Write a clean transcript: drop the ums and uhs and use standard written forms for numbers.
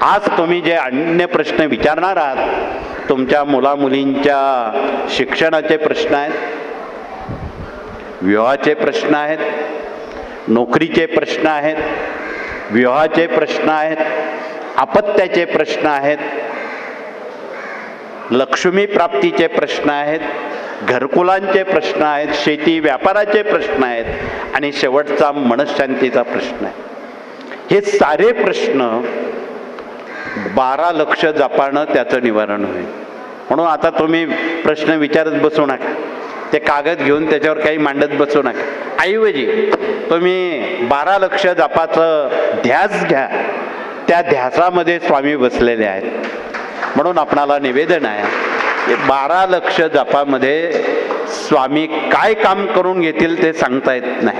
आज तुम्ही जे अन्य प्रश्न विचारणार आहात, तुमच्या मुलामुलींच्या शिक्षणाचे प्रश्न आहेत, विवाहाचे प्रश्न आहेत, नोकरीचे प्रश्न आहेत, विवाहाचे प्रश्न आहेत, अपत्याचे प्रश्न आहेत, लक्ष्मी प्राप्तीचे प्रश्न आहेत, घरकुलांचे प्रश्न आहेत, शेती व्यापाराचे प्रश्न आहेत आणि शेवटचा मनःशांतीचा प्रश्न आहे. हे सारे प्रश्न 12 लक्ष जपानं त्याचं निवारण होईल. म्हणून आता तुम्ही प्रश्न विचारत बसू नका, ते कागद घेऊन त्याच्यावर काही मांडत बसू नका. ऐवजी तुम्ही 12 लक्ष जपाचं ध्यास घ्या. त्या ध्यासामध्ये स्वामी बसलेले आहेत. म्हणून आपणाला निवेदन आहे, 12 लक्ष जपामध्ये स्वामी काय काम करून घेतील ते सांगता येत नाही.